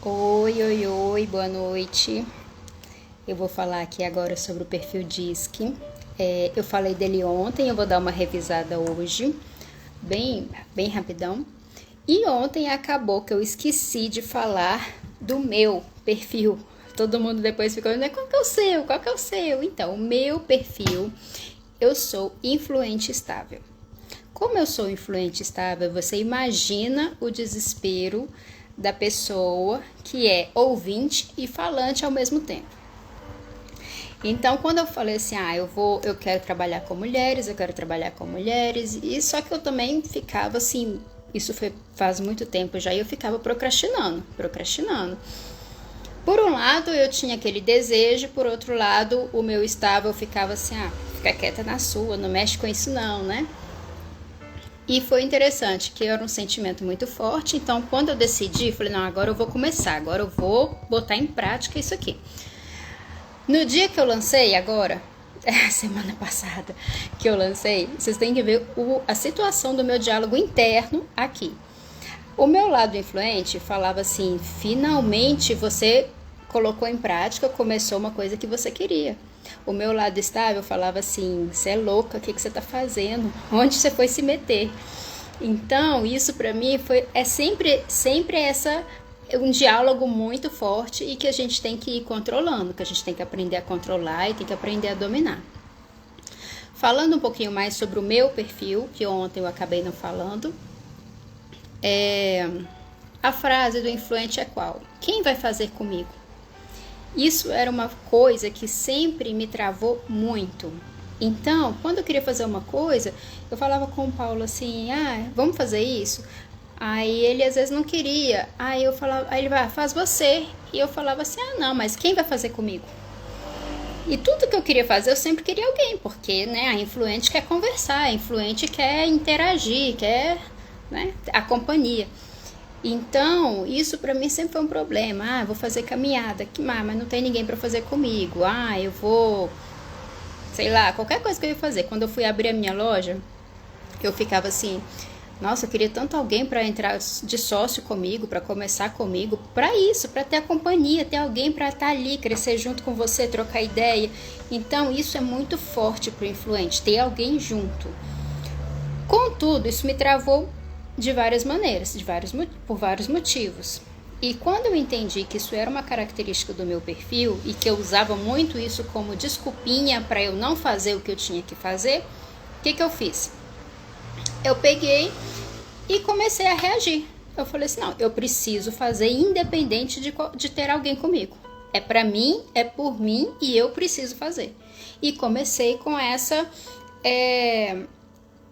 Oi, oi, oi, boa noite. Eu vou falar aqui agora sobre o perfil DISC. Eu falei dele ontem, eu vou dar uma revisada hoje, bem rapidão. E ontem acabou que eu esqueci de falar do meu perfil. Todo mundo depois ficou dizendo, qual que é o seu? Qual que é o seu? Então, o meu perfil, eu sou influente estável. Como eu sou influente estável, você imagina o desespero da pessoa que é ouvinte e falante ao mesmo tempo. Então, quando eu falei assim, eu quero trabalhar com mulheres, e só que eu também ficava assim, faz muito tempo já, e eu ficava procrastinando. Por um lado, eu tinha aquele desejo, por outro lado, o meu estável ficava assim, fica quieta na sua, não mexe com isso não, né? E foi interessante, que era um sentimento muito forte, então quando eu decidi, falei, não, agora eu vou começar, agora eu vou botar em prática isso aqui. No dia que eu lancei, agora, semana passada que eu lancei, vocês têm que ver a situação do meu diálogo interno aqui. O meu lado influente falava assim, finalmente você colocou em prática, começou uma coisa que você queria. O meu lado estável falava assim, você é louca, o que você tá fazendo? Onde você foi se meter? Então, isso para mim é sempre um diálogo muito forte e que a gente tem que ir controlando, que a gente tem que aprender a controlar e tem que aprender a dominar. Falando um pouquinho mais sobre o meu perfil, que ontem eu acabei não falando, a frase do influente é qual? Quem vai fazer comigo? Isso era uma coisa que sempre me travou muito. Então, quando eu queria fazer uma coisa, eu falava com o Paulo assim, vamos fazer isso? Aí ele às vezes não queria, aí ele vai, faz você. E eu falava assim, não, mas quem vai fazer comigo? E tudo que eu queria fazer, eu sempre queria alguém, porque, né, a influente quer conversar, a influente quer interagir, quer, né, a companhia. Então, isso pra mim sempre foi um problema. Eu vou fazer caminhada, mas não tem ninguém pra fazer comigo. Eu vou, sei lá, qualquer coisa que eu ia fazer. Quando eu fui abrir a minha loja, eu ficava assim, nossa, eu queria tanto alguém pra entrar de sócio comigo, pra começar comigo, pra isso, pra ter a companhia, ter alguém pra estar ali, crescer junto com você, trocar ideia. Então, isso é muito forte pro influente, ter alguém junto. Contudo, isso me travou de várias maneiras, por vários motivos. E quando eu entendi que isso era uma característica do meu perfil e que eu usava muito isso como desculpinha para eu não fazer o que eu tinha que fazer, o que eu fiz? Eu peguei e comecei a reagir. Eu falei assim, não, eu preciso fazer independente de ter alguém comigo. É para mim, é por mim e eu preciso fazer. E comecei com essa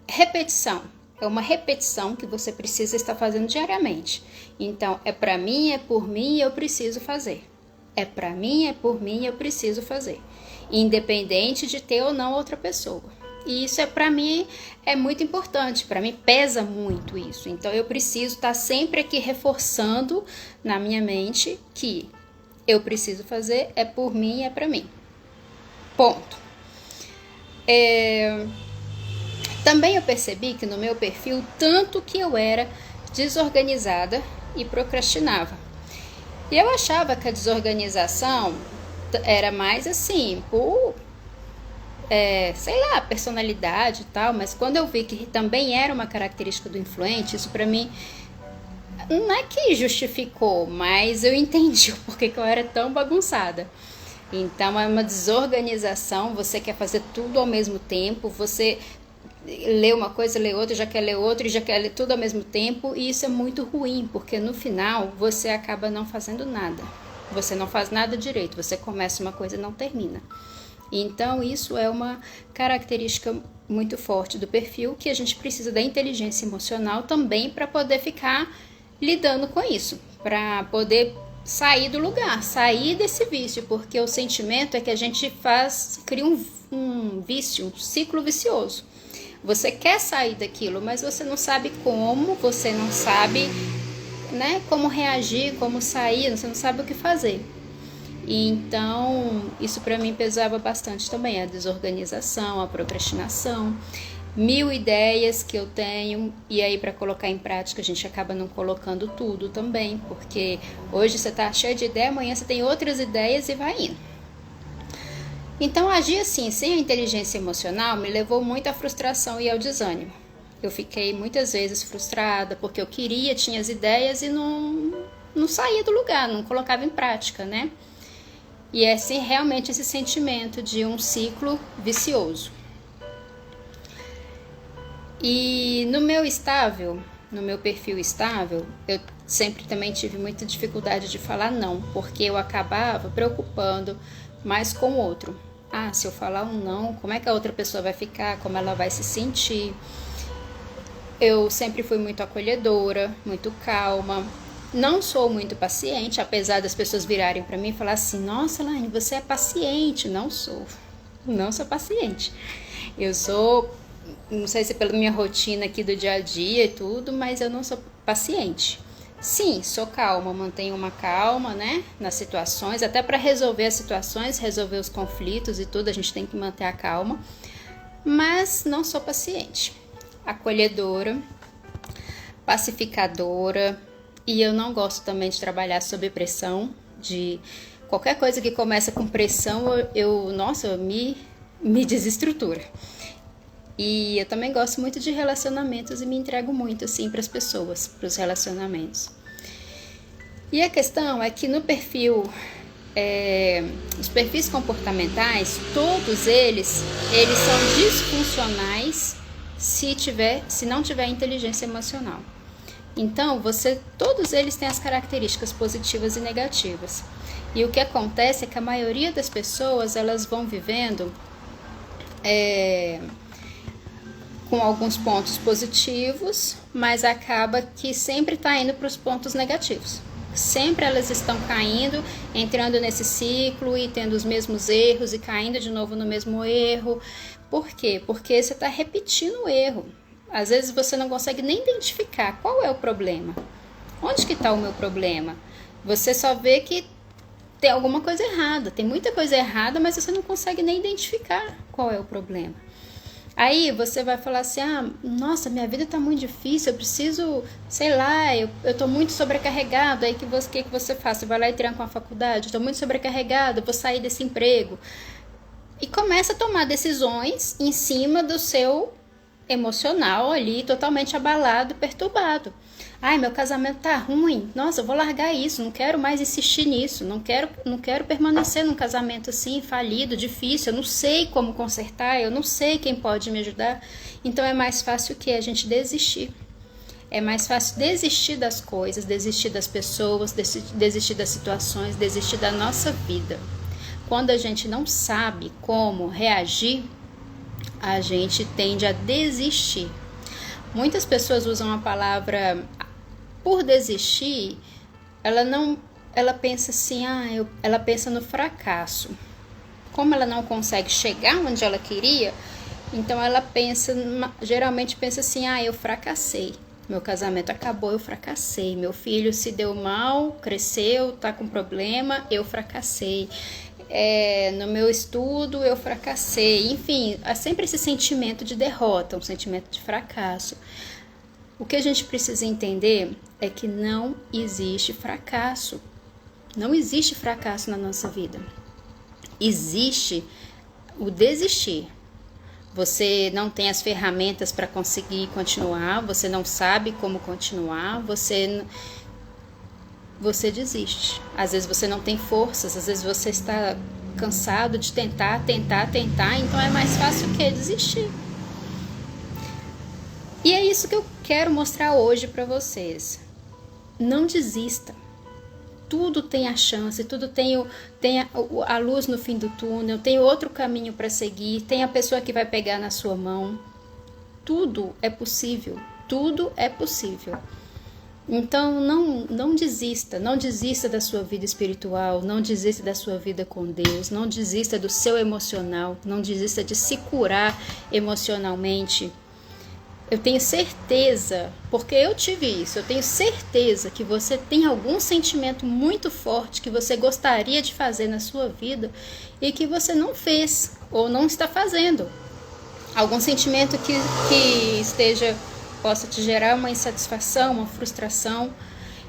repetição. É uma repetição que você precisa estar fazendo diariamente. Então, é pra mim, é por mim e eu preciso fazer. É pra mim, é por mim e eu preciso fazer. Independente de ter ou não outra pessoa. E isso pra mim é muito importante. Pra mim pesa muito isso. Então, eu preciso estar sempre aqui reforçando na minha mente que eu preciso fazer, é por mim e é pra mim. Ponto. Também eu percebi que no meu perfil, tanto que eu era desorganizada e procrastinava. E eu achava que a desorganização era mais assim, por, personalidade e tal, mas quando eu vi que também era uma característica do influente, isso pra mim não é que justificou, mas eu entendi o porquê que eu era tão bagunçada. Então é uma desorganização, você quer fazer tudo ao mesmo tempo, você lê uma coisa, lê outra, já quer ler outra e já quer ler tudo ao mesmo tempo, e isso é muito ruim, porque no final você acaba não fazendo nada. Você não faz nada direito, você começa uma coisa e não termina. Então isso é uma característica muito forte do perfil, que a gente precisa da inteligência emocional também para poder ficar lidando com isso, para poder sair do lugar, sair desse vício, porque o sentimento é que a gente cria um vício, um ciclo vicioso. Você quer sair daquilo, mas você não sabe como, você não sabe, né, como reagir, como sair, você não sabe o que fazer. E então, isso para mim pesava bastante também, a desorganização, a procrastinação. mil ideias que eu tenho, e aí para colocar em prática a gente acaba não colocando tudo também, porque hoje você está cheio de ideia, amanhã você tem outras ideias e vai indo. Então agir assim, sem a inteligência emocional, me levou muito à frustração e ao desânimo. Eu fiquei muitas vezes frustrada porque eu queria, tinha as ideias e não saía do lugar, não colocava em prática, né? E é assim, realmente esse sentimento de um ciclo vicioso. E no meu perfil estável, eu sempre também tive muita dificuldade de falar não, porque eu acabava preocupando mais com o outro. Ah, se eu falar um não, como é que a outra pessoa vai ficar, como ela vai se sentir? Eu sempre fui muito acolhedora, muito calma. Não sou muito paciente, apesar das pessoas virarem para mim e falar assim: nossa, Laine, você é paciente. Não sou paciente. Eu sou, não sei se é pela minha rotina aqui do dia a dia e tudo, mas eu não sou paciente. Sim, sou calma, mantenho uma calma, né, nas situações, até para resolver as situações, resolver os conflitos e tudo, a gente tem que manter a calma, mas não sou paciente. Acolhedora, pacificadora, e eu não gosto também de trabalhar sob pressão, de qualquer coisa que começa com pressão, eu me desestrutura. E eu também gosto muito de relacionamentos e me entrego muito assim para as pessoas, para os relacionamentos. E a questão é que no perfil, os perfis comportamentais, todos eles são disfuncionais se não tiver inteligência emocional. Então, todos eles têm as características positivas e negativas. E o que acontece é que a maioria das pessoas, elas vão vivendo com alguns pontos positivos, mas acaba que sempre está indo para os pontos negativos. Sempre elas estão caindo, entrando nesse ciclo e tendo os mesmos erros e caindo de novo no mesmo erro. Por quê? Porque você está repetindo o erro. Às vezes você não consegue nem identificar qual é o problema. Onde que está o meu problema? Você só vê que tem alguma coisa errada. Tem muita coisa errada, mas você não consegue nem identificar qual é o problema. Aí você vai falar assim: ah, nossa, minha vida tá muito difícil, eu preciso, sei lá, eu tô muito sobrecarregado. Aí que você faz? Você vai lá e tranca uma faculdade, tô muito sobrecarregado, eu vou sair desse emprego. E começa a tomar decisões em cima do seu emocional ali, totalmente abalado, perturbado. Ai, meu casamento tá ruim, nossa, eu vou largar isso, não quero mais insistir nisso, não quero permanecer num casamento assim, falido, difícil, eu não sei como consertar, eu não sei quem pode me ajudar. Então é mais fácil que a gente desistir. É mais fácil desistir das coisas, desistir das pessoas, desistir das situações, desistir da nossa vida. Quando a gente não sabe como reagir, a gente tende a desistir. Muitas pessoas usam a palavra por desistir, ela pensa assim, ela pensa no fracasso. Como ela não consegue chegar onde ela queria, então ela geralmente pensa assim, eu fracassei. Meu casamento acabou, eu fracassei. Meu filho se deu mal, cresceu, tá com problema, eu fracassei. No meu estudo eu fracassei. Enfim, há sempre esse sentimento de derrota, um sentimento de fracasso. O que a gente precisa entender é que não existe fracasso. Não existe fracasso na nossa vida. Existe o desistir. Você não tem as ferramentas para conseguir continuar, você não sabe como continuar, você desiste. Às vezes você não tem forças, às vezes você está cansado de tentar, então é mais fácil que desistir. E é isso que eu quero mostrar hoje para vocês. Não desista. Tudo tem a chance, tudo tem a luz no fim do túnel, tem outro caminho para seguir, tem a pessoa que vai pegar na sua mão. Tudo é possível, tudo é possível. Então não desista da sua vida espiritual, não desista da sua vida com Deus, não desista do seu emocional, não desista de se curar emocionalmente. Eu tenho certeza, porque eu tive isso, eu tenho certeza que você tem algum sentimento muito forte que você gostaria de fazer na sua vida e que você não fez ou não está fazendo. algum sentimento que possa te gerar uma insatisfação, uma frustração.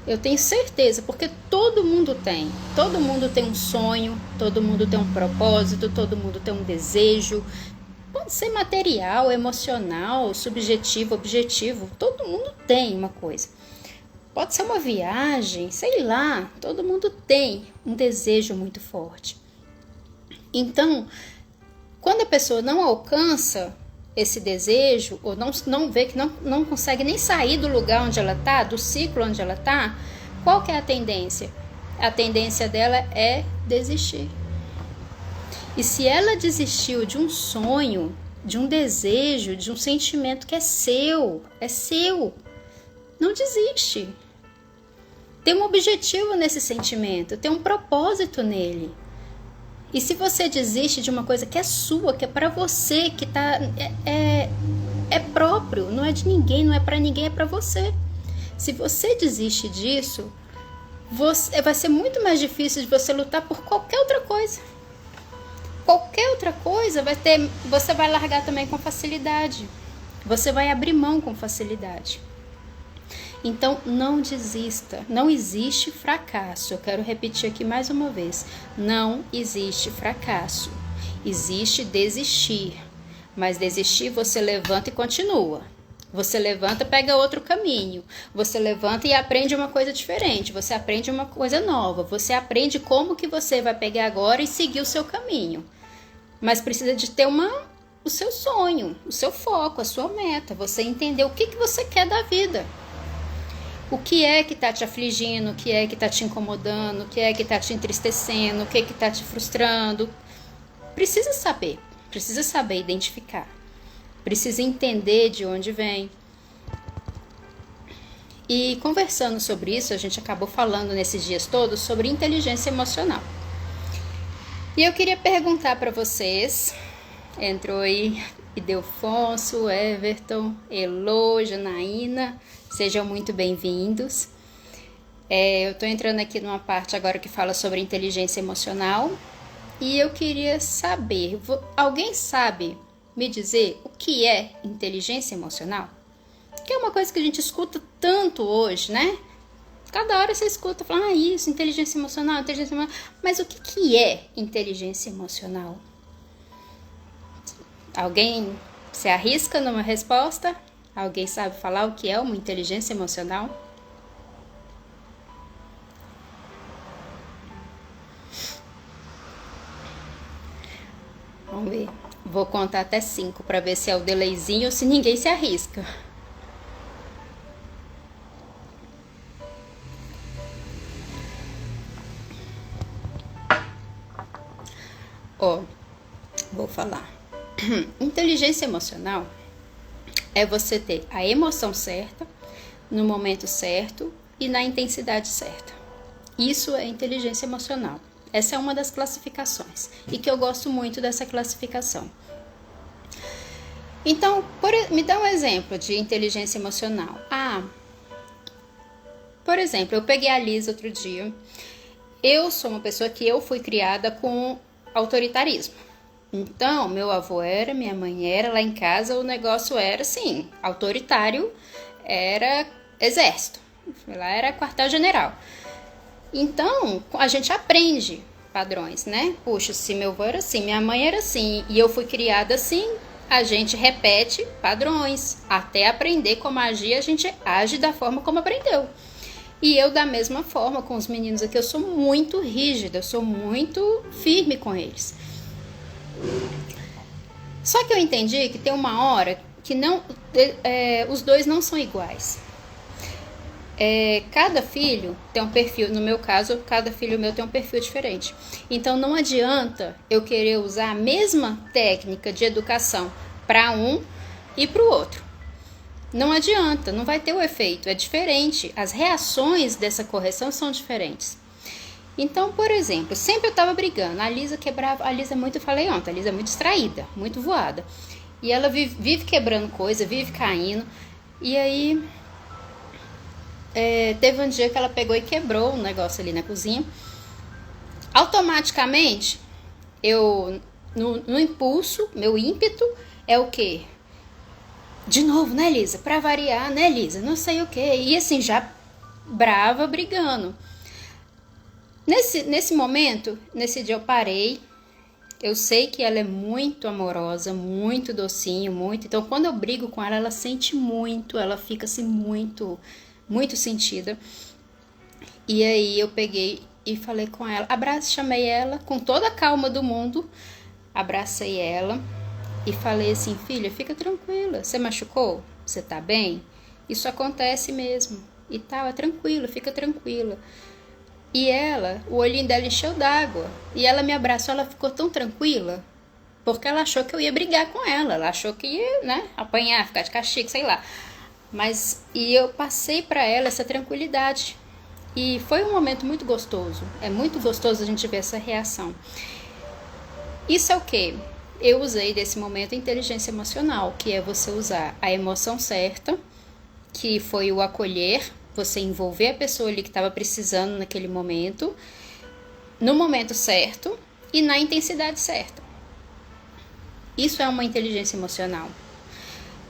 Eu tenho certeza, porque todo mundo tem um sonho, todo mundo tem um propósito, todo mundo tem um desejo. Pode ser material, emocional, subjetivo, objetivo, todo mundo tem uma coisa. Pode ser uma viagem, sei lá, todo mundo tem um desejo muito forte. Então, quando a pessoa não alcança esse desejo, ou não vê que não consegue nem sair do lugar onde ela está, do ciclo onde ela está, qual que é a tendência? A tendência dela é desistir. E se ela desistiu de um sonho, de um desejo, de um sentimento que é seu, não desiste. Tem um objetivo nesse sentimento, tem um propósito nele. E se você desiste de uma coisa que é sua, que é pra você, que é próprio, não é de ninguém, não é pra ninguém, é pra você. Se você desiste disso, vai ser muito mais difícil de você lutar por qualquer outra coisa. Qualquer outra coisa você vai largar também com facilidade. Você vai abrir mão com facilidade. Então, não desista. Não existe fracasso. Eu quero repetir aqui mais uma vez. Não existe fracasso. Existe desistir. Mas desistir, você levanta e continua. Você levanta e pega outro caminho. Você levanta e aprende uma coisa diferente. Você aprende uma coisa nova. Você aprende como que você vai pegar agora e seguir o seu caminho. Mas precisa de ter o seu sonho, o seu foco, a sua meta. Você entender o que você quer da vida. O que é que está te afligindo, o que é que está te incomodando, o que é que está te entristecendo, o que é que está te frustrando. Precisa saber identificar. Precisa entender de onde vem. E conversando sobre isso, a gente acabou falando nesses dias todos sobre inteligência emocional. E eu queria perguntar para vocês, entrou aí Ildefonso, Everton, Elo, Janaína, sejam muito bem-vindos. Eu estou entrando aqui numa parte agora que fala sobre inteligência emocional e eu queria saber, alguém sabe me dizer o que é inteligência emocional? Que é uma coisa que a gente escuta tanto hoje, né? Cada hora você escuta, falando, isso, inteligência emocional, mas o que é inteligência emocional? Alguém se arrisca numa resposta? Alguém sabe falar o que é uma inteligência emocional? Vamos ver. Vou contar até 5 para ver se é o delayzinho ou se ninguém se arrisca. Vou falar. Inteligência emocional é você ter a emoção certa, no momento certo e na intensidade certa. Isso é inteligência emocional. Essa é uma das classificações e que eu gosto muito dessa classificação. Então, me dá um exemplo de inteligência emocional. Por exemplo, eu peguei a Liz outro dia. Eu sou uma pessoa que eu fui criada com autoritarismo. Então, meu avô era, minha mãe era, lá em casa o negócio era assim, autoritário, era exército, lá era quartel-general. Então, a gente aprende padrões, né? Puxa, se meu avô era assim, minha mãe era assim, e eu fui criada assim, a gente repete padrões, até aprender como agir, a gente age da forma como aprendeu. E eu, da mesma forma, com os meninos aqui, eu sou muito rígida, eu sou muito firme com eles. Só que eu entendi que tem uma hora que os dois não são iguais. Cada filho tem um perfil, no meu caso, cada filho meu tem um perfil diferente. Então não adianta eu querer usar a mesma técnica de educação para um e para o outro. Não adianta, não vai ter o efeito, é diferente. As reações dessa correção são diferentes. Então, por exemplo, sempre eu tava brigando, a Lisa quebrava, a Lisa é muito, eu falei ontem, a Lisa é muito distraída, muito voada. E ela vive quebrando coisa, vive caindo. E aí, teve um dia que ela pegou e quebrou um negócio ali na cozinha. Automaticamente, eu, no impulso, meu ímpeto, é o quê? De novo, né, Elisa? Pra variar, né, Elisa? Não sei o quê. E assim, já brava, brigando. Nesse momento, nesse dia eu parei. Eu sei que ela é muito amorosa, muito docinho, muito. Então, quando eu brigo com ela, ela sente muito, ela fica assim muito, muito sentida. E aí eu peguei e falei com ela, chamei ela com toda a calma do mundo, abracei ela e falei assim, filha, fica tranquila, você machucou? Você tá bem? Isso acontece mesmo. E tal, é tranquilo, fica tranquila. E ela, o olhinho dela encheu d'água. E ela me abraçou, ela ficou tão tranquila, porque ela achou que eu ia brigar com ela. Ela achou que ia, né, apanhar, ficar de castigo, sei lá. E eu passei para ela essa tranquilidade. E foi um momento muito gostoso. É muito gostoso a gente ver essa reação. Isso é o quê? Eu usei desse momento inteligência emocional, que é você usar a emoção certa, que foi o acolher, você envolver a pessoa ali que estava precisando naquele momento, no momento certo e na intensidade certa. Isso é uma inteligência emocional.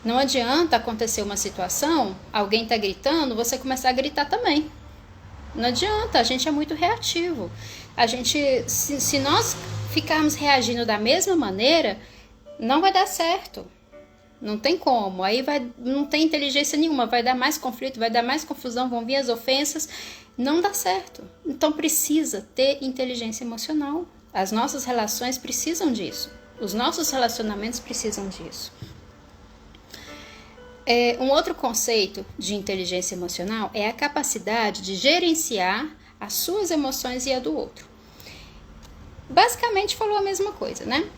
Não adianta acontecer uma situação, alguém está gritando, você começar a gritar também. Não adianta, a gente é muito reativo. A gente, se nós ficarmos reagindo da mesma maneira, não vai dar certo. Não tem como. Aí não tem inteligência nenhuma, vai dar mais conflito, vai dar mais confusão, vão vir as ofensas. Não dá certo. Então precisa ter inteligência emocional. As nossas relações precisam disso. Os nossos relacionamentos precisam disso. Um outro conceito de inteligência emocional é a capacidade de gerenciar as suas emoções e a do outro. Basicamente falou a mesma coisa, né?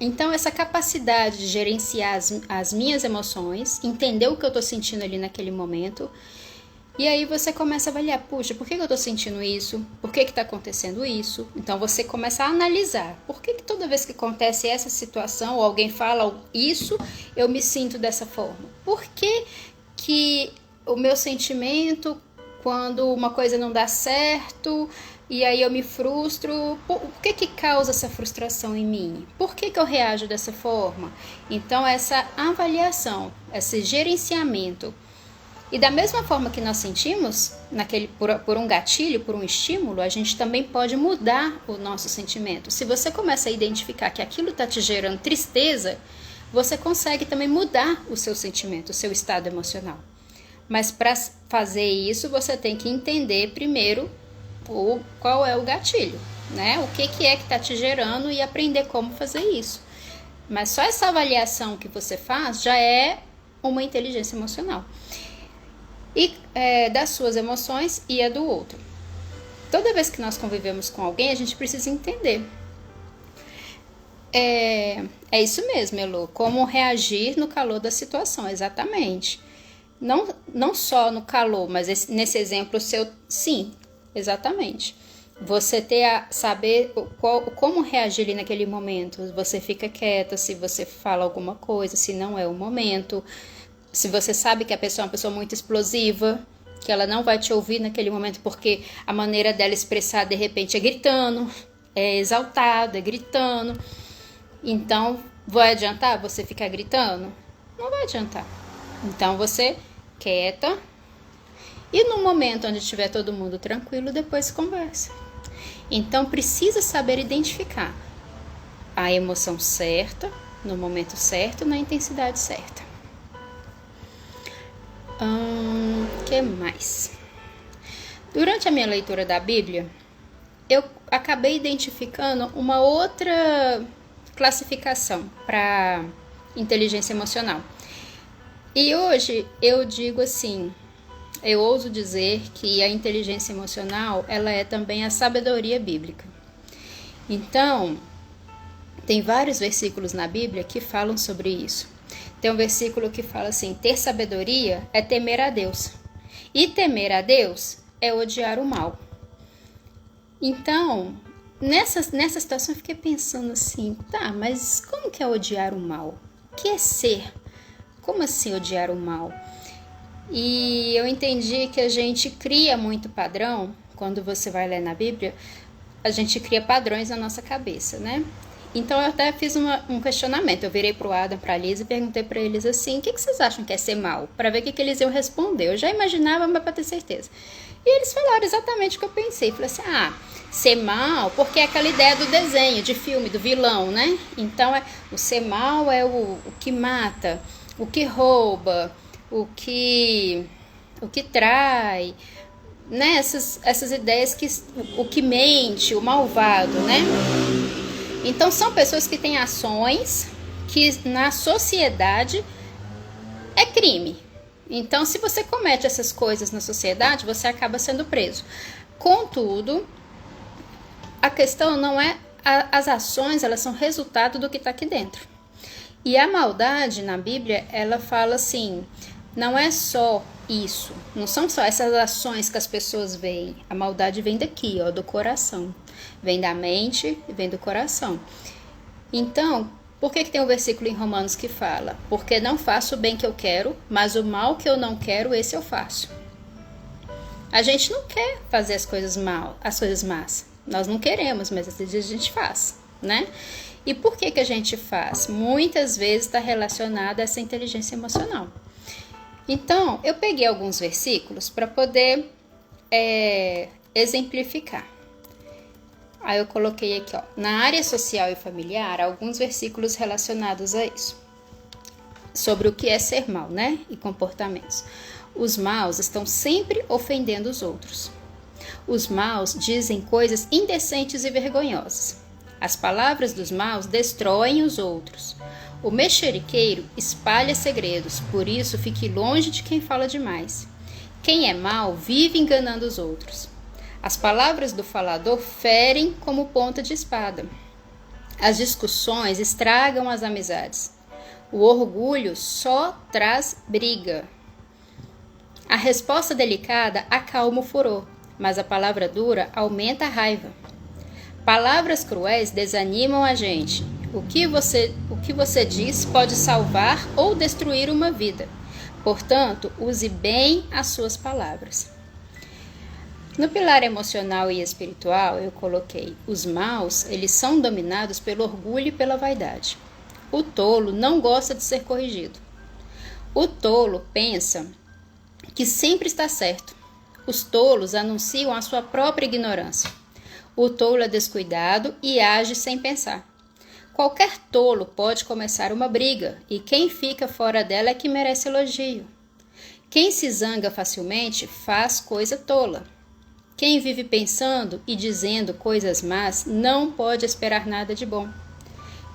Então, essa capacidade de gerenciar as minhas emoções, entender o que eu estou sentindo ali naquele momento, e aí você começa a avaliar, puxa, por que eu estou sentindo isso? Por que está acontecendo isso? Então, você começa a analisar, por que toda vez que acontece essa situação, ou alguém fala isso, eu me sinto dessa forma? Por que o meu sentimento, quando uma coisa não dá certo, e aí eu me frustro, o que causa essa frustração em mim? Por que eu reajo dessa forma? Então, essa avaliação, esse gerenciamento. E da mesma forma que nós sentimos, por um gatilho, por um estímulo, a gente também pode mudar o nosso sentimento. Se você começa a identificar que aquilo está te gerando tristeza, você consegue também mudar o seu sentimento, o seu estado emocional. Mas para fazer isso, você tem que entender primeiro qual é o gatilho, né? O que é que está te gerando e aprender como fazer isso. Mas só essa avaliação que você faz já é uma inteligência emocional. E das suas emoções e a do outro. Toda vez que nós convivemos com alguém, a gente precisa entender. É isso mesmo, Elô. Como reagir no calor da situação, exatamente. Não só no calor, mas nesse exemplo seu, sim, exatamente. Você saber como reagir ali naquele momento. Você fica quieta se você fala alguma coisa, se não é o momento. Se você sabe que a pessoa é uma pessoa muito explosiva, que ela não vai te ouvir naquele momento porque a maneira dela expressar de repente é gritando, é exaltado, é gritando. Então, vai adiantar você ficar gritando? Não vai adiantar. Então, você quieta e no momento onde estiver todo mundo tranquilo, depois conversa. Então, precisa saber identificar a emoção certa, no momento certo, na intensidade certa. Que mais? Durante a minha leitura da Bíblia, eu acabei identificando uma outra classificação para inteligência emocional. E hoje eu digo assim, eu ouso dizer que a inteligência emocional, ela é também a sabedoria bíblica. Então, tem vários versículos na Bíblia que falam sobre isso. Tem um versículo que fala assim, ter sabedoria é temer a Deus. E temer a Deus é odiar o mal. Então, nessa situação eu fiquei pensando assim, tá, mas como que é odiar o mal? O que é ser? Como assim odiar o mal? E eu entendi que a gente cria muito padrão, quando você vai ler na Bíblia, a gente cria padrões na nossa cabeça, né? Então eu até fiz um questionamento. Eu virei pro Adam, pra Liz e perguntei pra eles assim: o que vocês acham que é ser mal? Pra ver o que eles iam responder. Eu já imaginava, mas pra ter certeza. E eles falaram exatamente o que eu pensei. Falei assim: ser mal, porque é aquela ideia do desenho, de filme, do vilão, né? Então o ser mal é o que mata, o que rouba, o que trai, né? Essas ideias o que mente, o malvado, né? Então são pessoas que têm ações que na sociedade é crime. Então, se você comete essas coisas na sociedade, você acaba sendo preso. Contudo, a questão não é as ações, elas são resultado do que está aqui dentro. E a maldade na Bíblia, ela fala assim, não é só isso, não são só essas ações que as pessoas veem. A maldade vem daqui, ó, do coração. Vem da mente e vem do coração. Então, por que tem um versículo em Romanos que fala? Porque não faço o bem que eu quero, mas o mal que eu não quero, esse eu faço. A gente não quer fazer as coisas más. Nós não queremos, mas às vezes a gente faz, né? E por que a gente faz? Muitas vezes está relacionado a essa inteligência emocional. Então, eu peguei alguns versículos para poder exemplificar. Aí eu coloquei aqui, ó, na área social e familiar, alguns versículos relacionados a isso. Sobre o que é ser mal, né? E comportamentos. Os maus estão sempre ofendendo os outros. Os maus dizem coisas indecentes e vergonhosas. As palavras dos maus destroem os outros. O mexeriqueiro espalha segredos, por isso fique longe de quem fala demais. Quem é mau vive enganando os outros. As palavras do falador ferem como ponta de espada. As discussões estragam as amizades. O orgulho só traz briga. A resposta delicada acalma o furor, mas a palavra dura aumenta a raiva. Palavras cruéis desanimam a gente. O que você diz pode salvar ou destruir uma vida. Portanto, use bem as suas palavras. No pilar emocional e espiritual, eu coloquei: os maus, eles são dominados pelo orgulho e pela vaidade. O tolo não gosta de ser corrigido. O tolo pensa que sempre está certo. Os tolos anunciam a sua própria ignorância. O tolo é descuidado e age sem pensar. Qualquer tolo pode começar uma briga, e quem fica fora dela é que merece elogio. Quem se zanga facilmente faz coisa tola. Quem vive pensando e dizendo coisas más não pode esperar nada de bom.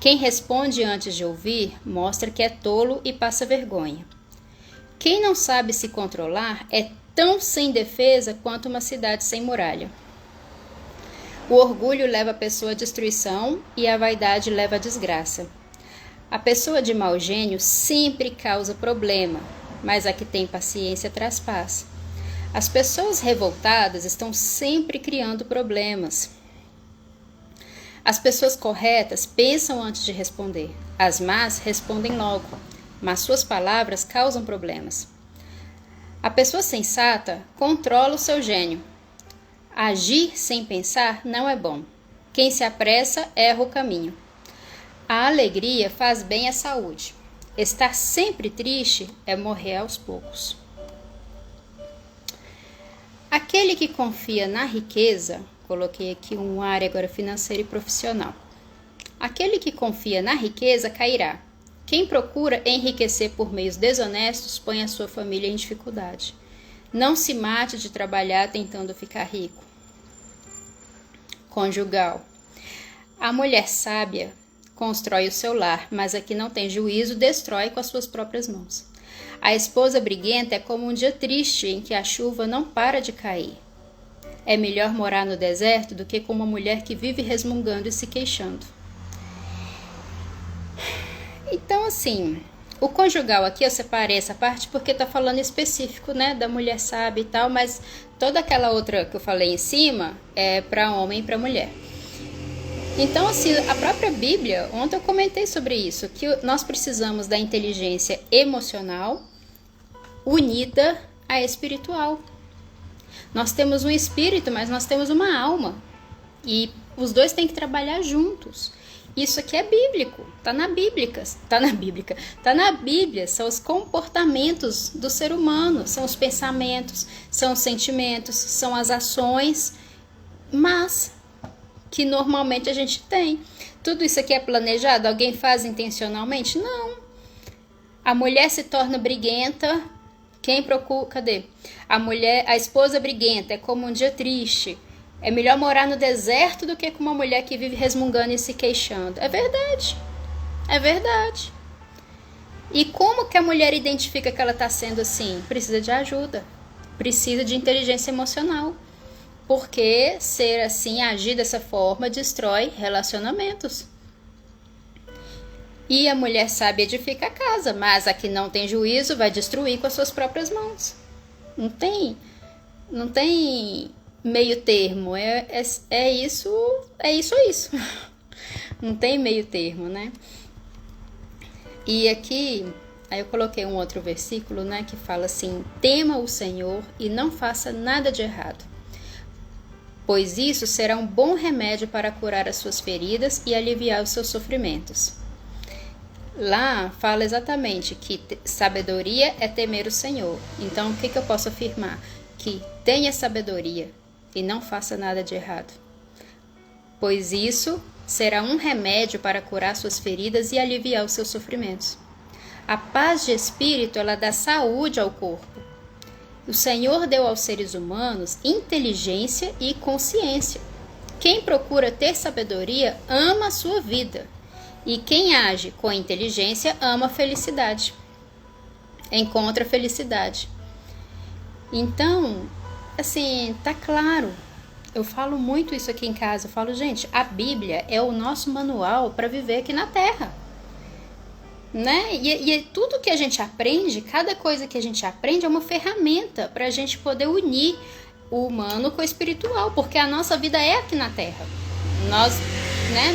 Quem responde antes de ouvir mostra que é tolo e passa vergonha. Quem não sabe se controlar é tão sem defesa quanto uma cidade sem muralha. O orgulho leva a pessoa à destruição e a vaidade leva à desgraça. A pessoa de mau gênio sempre causa problema, mas a que tem paciência traz paz. As pessoas revoltadas estão sempre criando problemas. As pessoas corretas pensam antes de responder. As más respondem logo, mas suas palavras causam problemas. A pessoa sensata controla o seu gênio. Agir sem pensar não é bom. Quem se apressa erra o caminho. A alegria faz bem à saúde. Estar sempre triste é morrer aos poucos. Aquele que confia na riqueza, coloquei aqui uma área agora financeira e profissional. Aquele que confia na riqueza cairá. Quem procura enriquecer por meios desonestos põe a sua família em dificuldade. Não se mate de trabalhar tentando ficar rico. Conjugal. A mulher sábia constrói o seu lar, mas a que não tem juízo destrói com as suas próprias mãos. A esposa briguenta é como um dia triste em que a chuva não para de cair. É melhor morar no deserto do que com uma mulher que vive resmungando e se queixando. Então, assim, o conjugal aqui eu separei essa parte porque tá falando específico, né, da mulher sábia e tal, mas toda aquela outra que eu falei em cima é para homem e para mulher. Então, assim, a própria Bíblia, ontem eu comentei sobre isso, que nós precisamos da inteligência emocional unida à espiritual. Nós temos um espírito, mas nós temos uma alma. E os dois têm que trabalhar juntos. Isso aqui é bíblico, tá na Bíblia, são os comportamentos do ser humano, são os pensamentos, são os sentimentos, são as ações, mas que normalmente a gente tem. Tudo isso aqui é planejado? Alguém faz intencionalmente? Não. A mulher se torna briguenta, quem procura, cadê? A esposa briguenta é como um dia triste. É melhor morar no deserto do que com uma mulher que vive resmungando e se queixando. É verdade. É verdade. E como que a mulher identifica que ela está sendo assim? Precisa de ajuda. Precisa de inteligência emocional. Porque ser assim, agir dessa forma, destrói relacionamentos. E a mulher sábia edifica a casa, mas a que não tem juízo vai destruir com as suas próprias mãos. Não tem meio termo, é isso ou isso. Não tem meio termo, né? E aqui, aí eu coloquei um outro versículo, né, que fala assim: tema o Senhor e não faça nada de errado, pois isso será um bom remédio para curar as suas feridas e aliviar os seus sofrimentos. Lá fala exatamente que sabedoria é temer o Senhor. Então, o que eu posso afirmar? Que tenha sabedoria e não faça nada de errado, pois isso será um remédio para curar suas feridas e aliviar os seus sofrimentos. A paz de espírito, ela dá saúde ao corpo. O Senhor deu aos seres humanos inteligência e consciência. Quem procura ter sabedoria ama a sua vida, e quem age com inteligência ama a felicidade, encontra felicidade. Então, assim, tá claro. Eu falo muito isso aqui em casa. Eu falo, gente, a Bíblia é o nosso manual para viver aqui na Terra, né? E tudo que a gente aprende, cada coisa que a gente aprende é uma ferramenta para a gente poder unir o humano com o espiritual, porque a nossa vida é aqui na Terra. Nós, né,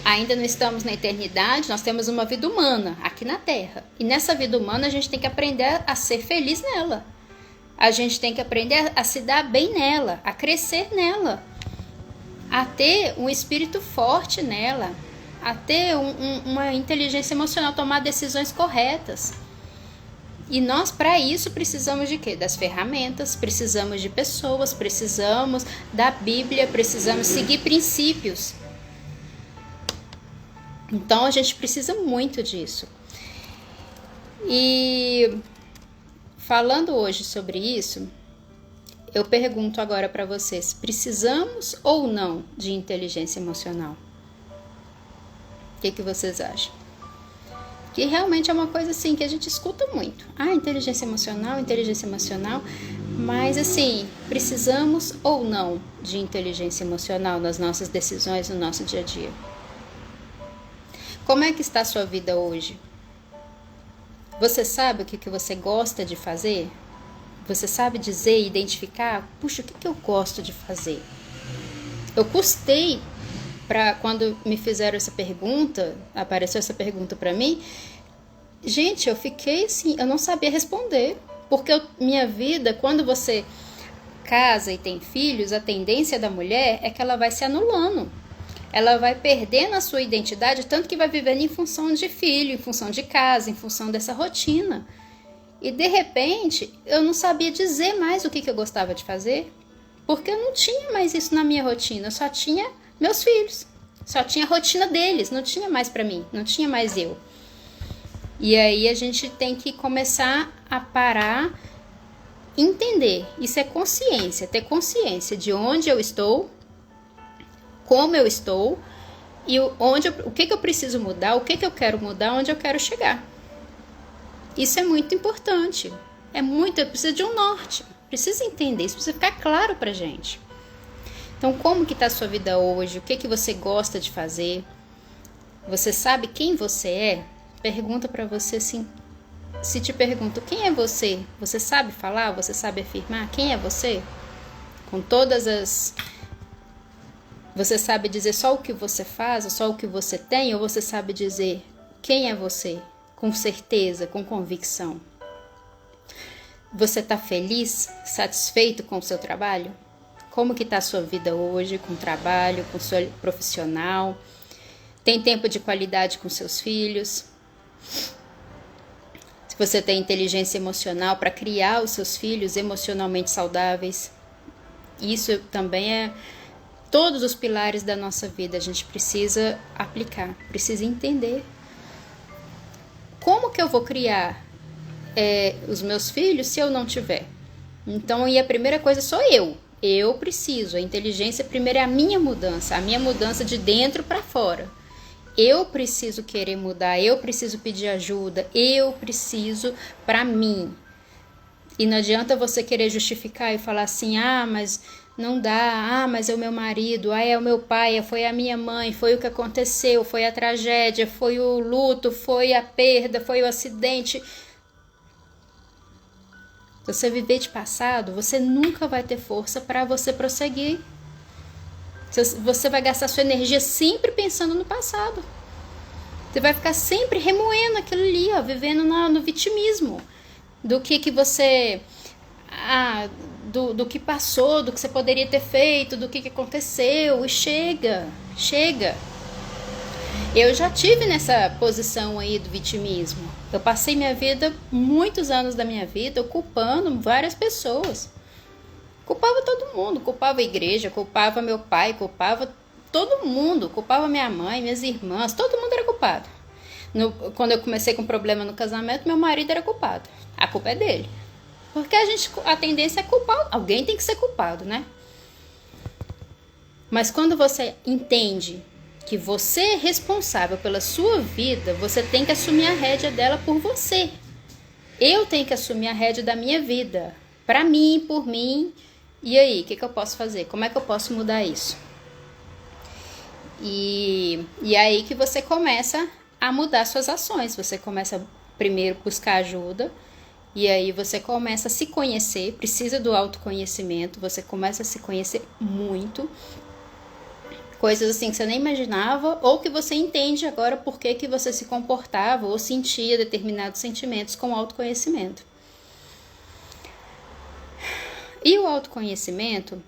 ainda não estamos na eternidade, nós temos uma vida humana aqui na Terra. E nessa vida humana a gente tem que aprender a ser feliz nela. A gente tem que aprender a se dar bem nela, a crescer nela, a ter um espírito forte nela, a ter uma inteligência emocional, tomar decisões corretas. E nós, para isso, precisamos de quê? Das ferramentas, precisamos de pessoas, precisamos da Bíblia, precisamos seguir princípios. Então, a gente precisa muito disso. E falando hoje sobre isso, eu pergunto agora para vocês, precisamos ou não de inteligência emocional? O que vocês acham? Que realmente é uma coisa assim que a gente escuta muito. Inteligência emocional, mas assim, precisamos ou não de inteligência emocional nas nossas decisões, no nosso dia a dia? Como é que está a sua vida hoje? Você sabe o que você gosta de fazer? Você sabe dizer e identificar, puxa, o que eu gosto de fazer? Eu custei quando me fizeram essa pergunta, apareceu essa pergunta para mim, gente, eu fiquei assim, eu não sabia responder, porque minha vida, quando você casa e tem filhos, a tendência da mulher é que ela vai se anulando, ela vai perdendo a sua identidade, tanto que vai vivendo em função de filho, em função de casa, em função dessa rotina, e de repente eu não sabia dizer mais o que eu gostava de fazer, porque eu não tinha mais isso na minha rotina, eu só tinha meus filhos, só tinha a rotina deles, não tinha mais para mim, não tinha mais eu. E aí a gente tem que começar a parar, entender, isso é consciência, ter consciência de onde eu estou, como eu estou e o que eu preciso mudar, o que eu quero mudar, onde eu quero chegar. Isso é muito importante, eu preciso de um norte, preciso entender, isso precisa ficar claro pra gente. Então, como que está a sua vida hoje? O que você gosta de fazer? Você sabe quem você é? Pergunta para você assim, se te pergunto, quem é você? Você sabe falar? Você sabe afirmar? Quem é você? Com todas as... Você sabe dizer só o que você faz, ou só o que você tem? Ou você sabe dizer quem é você? Com certeza, com convicção. Você está feliz, satisfeito com o seu trabalho? Como que está a sua vida hoje, com o trabalho, com o seu profissional? Tem tempo de qualidade com seus filhos? Se você tem inteligência emocional para criar os seus filhos emocionalmente saudáveis? Isso também é todos os pilares da nossa vida. A gente precisa aplicar, precisa entender. Como que eu vou criar os meus filhos se eu não tiver? Então, e a primeira coisa sou eu. Eu preciso. A inteligência primeiro é a minha mudança de dentro para fora. Eu preciso querer mudar, eu preciso pedir ajuda, eu preciso para mim. E não adianta você querer justificar e falar assim, mas não dá, mas é o meu marido, é o meu pai, foi a minha mãe, foi o que aconteceu, foi a tragédia, foi o luto, foi a perda, foi o acidente. Se você viver de passado, você nunca vai ter força para você prosseguir. Você vai gastar sua energia sempre pensando no passado. Você vai ficar sempre remoendo aquilo ali, vivendo no vitimismo. Do que você... do que passou, do que você poderia ter feito, do que aconteceu. E chega. Eu já tive nessa posição aí do vitimismo. Eu passei muitos anos da minha vida, culpando várias pessoas. Culpava todo mundo, culpava a igreja, culpava meu pai, culpava todo mundo, culpava minha mãe, minhas irmãs, todo mundo era culpado. Quando eu comecei com problema no casamento, meu marido era culpado. A culpa é dele. Porque a tendência é culpar, alguém tem que ser culpado, né? Mas quando você entende que você é responsável pela sua vida, você tem que assumir a rédea dela por você. Eu tenho que assumir a rédea da minha vida, para mim, por mim. E aí, o que eu posso fazer? Como é que eu posso mudar isso? E aí que você começa a mudar suas ações. Você começa primeiro a buscar ajuda, e aí você começa a se conhecer, precisa do autoconhecimento, você começa a se conhecer muito. Coisas assim que você nem imaginava, ou que você entende agora por que você se comportava ou sentia determinados sentimentos com autoconhecimento. E o autoconhecimento,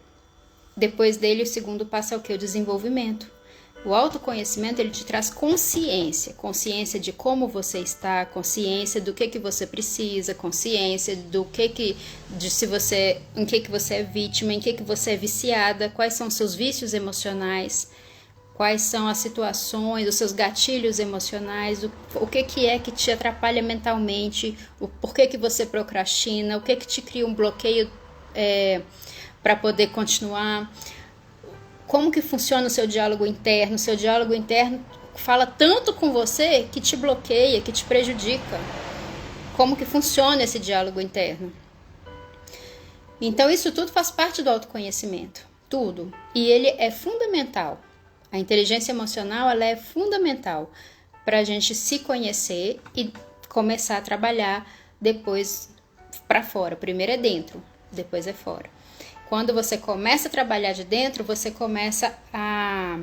depois dele, o segundo passo é o que? O desenvolvimento. O autoconhecimento, ele te traz consciência de como você está, consciência do que você precisa, consciência em que você é vítima, em que você é viciada, quais são os seus vícios emocionais, quais são as situações, os seus gatilhos emocionais, o que é que te atrapalha mentalmente, por que você procrastina, o que te cria um bloqueio para poder continuar. Como que funciona o seu diálogo interno? O seu diálogo interno fala tanto com você que te bloqueia, que te prejudica. Como que funciona esse diálogo interno? Então, isso tudo faz parte do autoconhecimento. Tudo. E ele é fundamental. A inteligência emocional, ela é fundamental para a gente se conhecer e começar a trabalhar depois para fora. Primeiro é dentro, depois é fora. Quando você começa a trabalhar de dentro, você começa a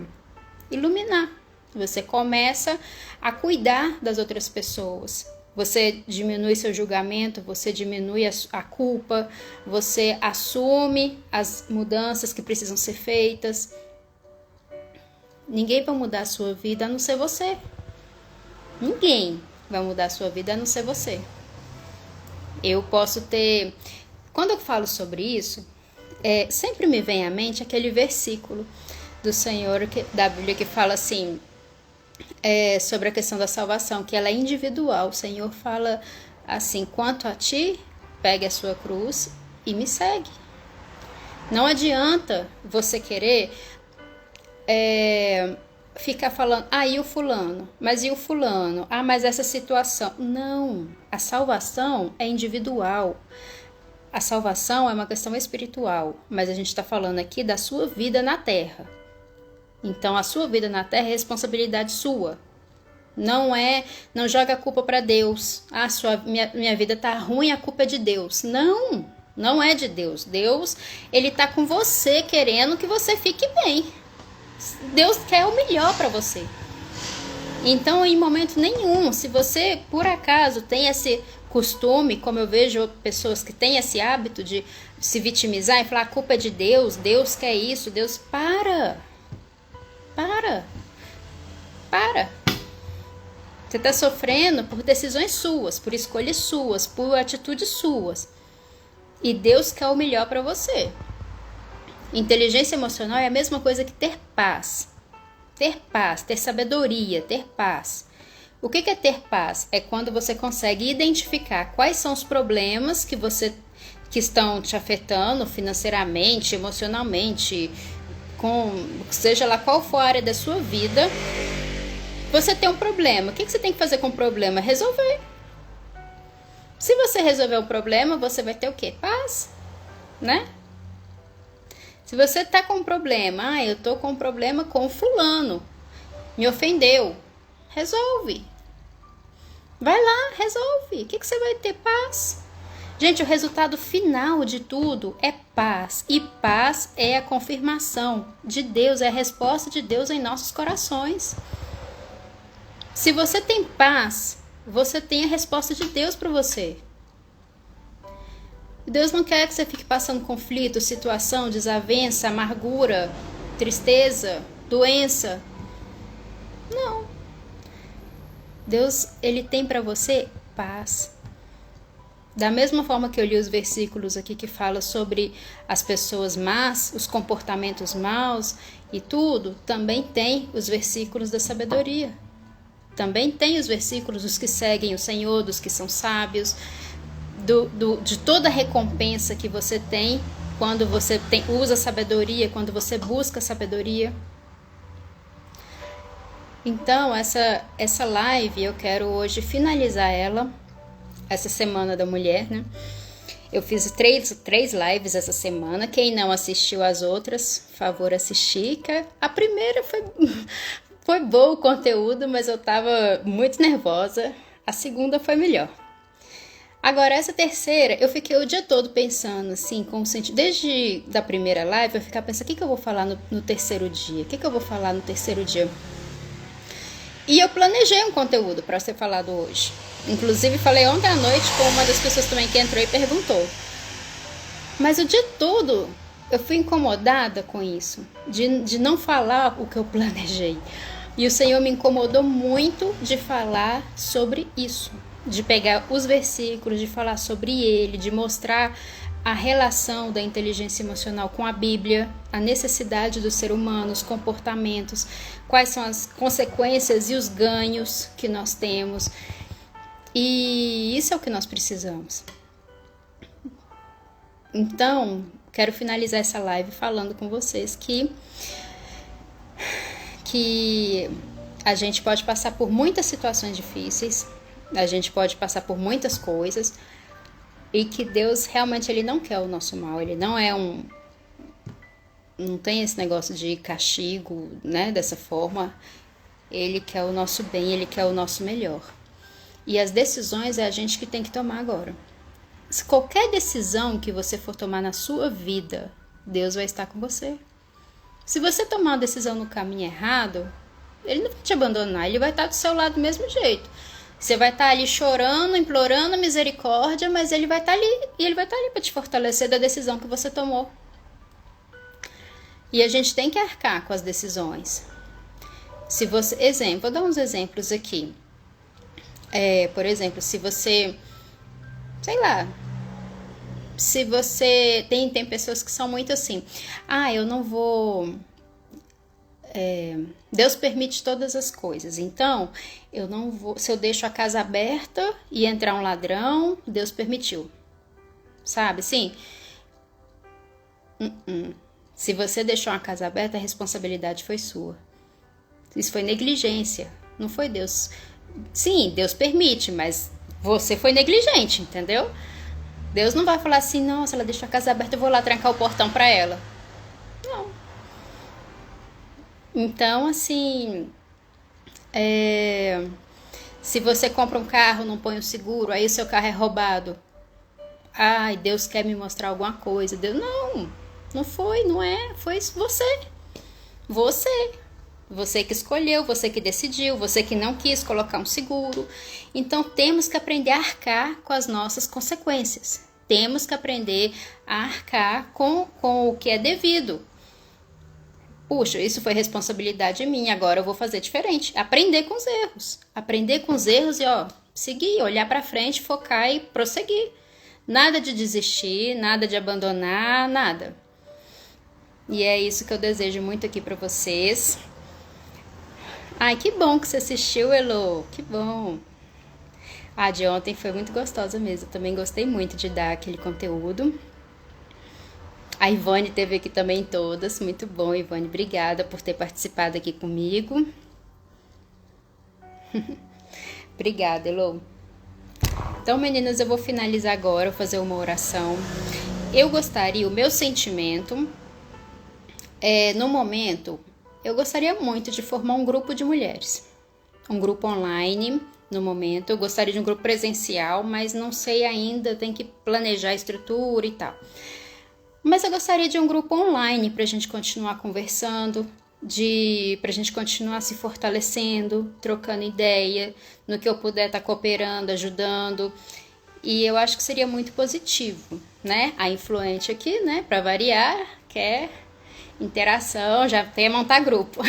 iluminar. Você começa a cuidar das outras pessoas. Você diminui seu julgamento, você diminui a culpa, você assume as mudanças que precisam ser feitas. Ninguém vai mudar a sua vida a não ser você. Ninguém vai mudar a sua vida a não ser você. Eu posso ter... Quando eu falo sobre isso, sempre me vem à mente aquele versículo do Senhor, da Bíblia, que fala assim, sobre a questão da salvação, que ela é individual. O Senhor fala assim: quanto a ti, pegue a sua cruz e me segue. Não adianta você querer ficar falando, e o fulano? Mas e o fulano? Mas essa situação. Não, a salvação é individual. A salvação é uma questão espiritual, mas a gente está falando aqui da sua vida na Terra. Então, a sua vida na Terra é responsabilidade sua. Não joga a culpa para Deus. Minha vida tá ruim, a culpa é de Deus. Não é de Deus. Deus, ele tá com você, querendo que você fique bem. Deus quer o melhor para você. Então, em momento nenhum, se você, por acaso, tem esse costume, como eu vejo pessoas que têm esse hábito de se vitimizar e falar: a culpa é de Deus, Deus quer isso, Deus... Para Para! Você está sofrendo por decisões suas, por escolhas suas, por atitudes suas. E Deus quer o melhor para você. Inteligência emocional é a mesma coisa que ter paz. Ter paz, ter sabedoria, ter paz. O que é ter paz? É quando você consegue identificar quais são os problemas que estão te afetando financeiramente, emocionalmente, seja lá qual for a área da sua vida. Você tem um problema. O que você tem que fazer com o problema? Resolver. Se você resolver o problema, você vai ter o quê? Paz, né? Se você tá com um problema, eu tô com um problema com fulano, me ofendeu, resolve. Vai lá, resolve. O que você vai ter? Paz. Gente, o resultado final de tudo é paz. E paz é a confirmação de Deus, é a resposta de Deus em nossos corações. Se você tem paz, você tem a resposta de Deus para você. Deus não quer que você fique passando conflito, situação, desavença, amargura, tristeza, doença. Não. Deus, ele tem para você paz. Da mesma forma que eu li os versículos aqui que fala sobre as pessoas más, os comportamentos maus e tudo, também tem os versículos da sabedoria. Também tem os versículos dos que seguem o Senhor, dos que são sábios, de toda a recompensa que você tem quando você usa sabedoria, quando você busca sabedoria. Então, essa live, eu quero hoje finalizar ela, essa Semana da Mulher, né? Eu fiz três lives essa semana. Quem não assistiu as outras, favor assistir. A primeira foi bom o conteúdo, mas eu tava muito nervosa. A segunda foi melhor. Agora, essa terceira, eu fiquei o dia todo pensando, assim, desde da primeira live, eu ficava pensando, o que eu vou falar no terceiro dia? O que eu vou falar no terceiro dia? E eu planejei um conteúdo para ser falado hoje. Inclusive, falei ontem à noite com uma das pessoas também que entrou e perguntou. Mas o dia todo eu fui incomodada com isso, de não falar o que eu planejei. E o Senhor me incomodou muito de falar sobre isso. De pegar os versículos, de falar sobre ele, de mostrar a relação da inteligência emocional com a Bíblia, a necessidade do ser humano, os comportamentos, quais são as consequências e os ganhos que nós temos. E isso é o que nós precisamos. Então, quero finalizar essa live falando com vocês que a gente pode passar por muitas situações difíceis, a gente pode passar por muitas coisas e que Deus realmente ele não quer o nosso mal, ele não é não tem esse negócio de castigo, né, dessa forma. Ele quer o nosso bem, ele quer o nosso melhor. E as decisões é a gente que tem que tomar agora. Se qualquer decisão que você for tomar na sua vida, Deus vai estar com você. Se você tomar uma decisão no caminho errado, ele não vai te abandonar, ele vai estar do seu lado do mesmo jeito. Você vai estar ali chorando, implorando misericórdia, mas ele vai estar ali, e ele vai estar ali para te fortalecer da decisão que você tomou. E a gente tem que arcar com as decisões. Vou dar uns exemplos aqui. Por exemplo, se você, sei lá, se você tem pessoas que são muito assim, eu não vou, Deus permite todas as coisas, então eu não vou, se eu deixo a casa aberta e entrar um ladrão, Deus permitiu, sabe, sim? Se você deixou uma casa aberta, a responsabilidade foi sua, isso foi negligência, não foi Deus. Sim, Deus permite, mas você foi negligente, entendeu? Deus não vai falar assim, nossa, ela deixou a casa aberta, eu vou lá trancar o portão pra ela. Não. Então, assim, se você compra um carro, não põe o seguro, aí o seu carro é roubado. Ai, Deus quer me mostrar alguma coisa. Deus, não foi, não é, foi você. Você que escolheu, você que decidiu, você que não quis colocar um seguro. Então, temos que aprender a arcar com as nossas consequências. Temos que aprender a arcar com o que é devido. puxa, isso foi responsabilidade minha, agora eu vou fazer diferente. Aprender com os erros. Aprender com os erros e, seguir, olhar pra frente, focar e prosseguir. Nada de desistir, nada de abandonar, nada. E é isso que eu desejo muito aqui pra vocês. Ai, que bom que você assistiu, Elo. Que bom. A de ontem foi muito gostosa mesmo. Eu também gostei muito de dar aquele conteúdo. A Ivone teve aqui também todas. Muito bom, Ivone. Obrigada por ter participado aqui comigo. Obrigada, Elo. Então, meninas, eu vou finalizar agora, vou fazer uma oração. Eu gostaria, o meu sentimento, no momento, eu gostaria muito de formar um grupo de mulheres. Um grupo online, no momento. Eu gostaria de um grupo presencial, mas não sei ainda, tem que planejar a estrutura e tal. Mas eu gostaria de um grupo online para a gente continuar conversando, para a gente continuar se fortalecendo, trocando ideia, no que eu puder estar cooperando, ajudando. E eu acho que seria muito positivo, né? A influente aqui, né, para variar, quer interação, já quer montar grupo.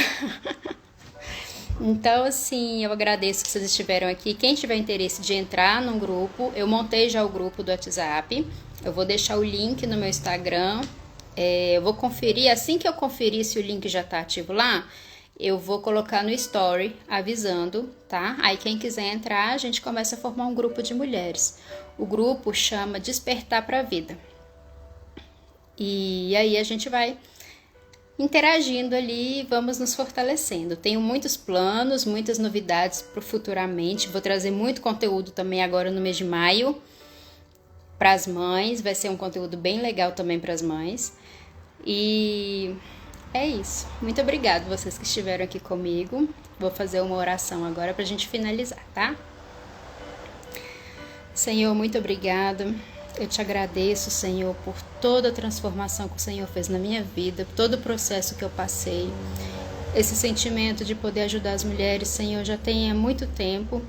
Então, assim, eu agradeço que vocês estiveram aqui. Quem tiver interesse de entrar num grupo, eu montei já o grupo do WhatsApp. Eu vou deixar o link no meu Instagram. Eu vou conferir, assim que eu conferir se o link já tá ativo lá, eu vou colocar no story avisando, tá? Aí quem quiser entrar, a gente começa a formar um grupo de mulheres. O grupo chama Despertar para a Vida. E aí a gente vai interagindo ali, vamos nos fortalecendo. Tenho muitos planos, muitas novidades para futuramente. Vou trazer muito conteúdo também agora no mês de maio para as mães. Vai ser um conteúdo bem legal também para as mães. E é isso. Muito obrigada vocês que estiveram aqui comigo. Vou fazer uma oração agora para a gente finalizar, tá? Senhor, muito obrigada. Eu te agradeço, Senhor, por toda a transformação que o Senhor fez na minha vida, todo o processo que eu passei. Esse sentimento de poder ajudar as mulheres, Senhor, já tem há muito tempo.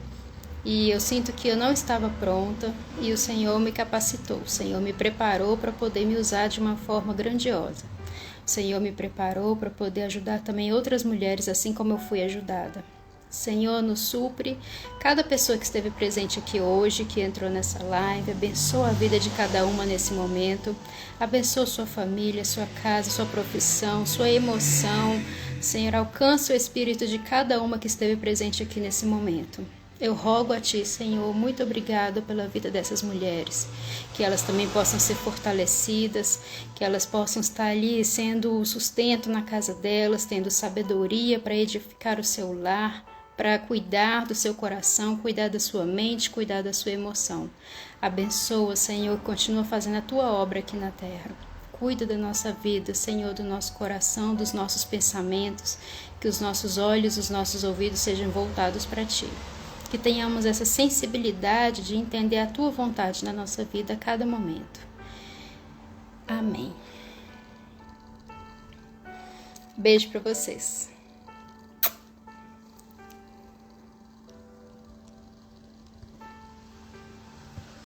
E eu sinto que eu não estava pronta e o Senhor me capacitou. O Senhor me preparou para poder me usar de uma forma grandiosa. O Senhor me preparou para poder ajudar também outras mulheres, assim como eu fui ajudada. Senhor, nos supre cada pessoa que esteve presente aqui hoje, que entrou nessa live. Abençoa a vida de cada uma nesse momento. Abençoa sua família, sua casa, sua profissão, sua emoção. Senhor, alcança o espírito de cada uma que esteve presente aqui nesse momento. Eu rogo a Ti, Senhor, muito obrigado pela vida dessas mulheres, que elas também possam ser fortalecidas, que elas possam estar ali sendo o sustento na casa delas, tendo sabedoria para edificar o seu lar, para cuidar do seu coração, cuidar da sua mente, cuidar da sua emoção. Abençoa, Senhor, e continua fazendo a Tua obra aqui na terra. Cuida da nossa vida, Senhor, do nosso coração, dos nossos pensamentos, que os nossos olhos, os nossos ouvidos sejam voltados para Ti. Que tenhamos essa sensibilidade de entender a Tua vontade na nossa vida a cada momento. Amém. Beijo para vocês.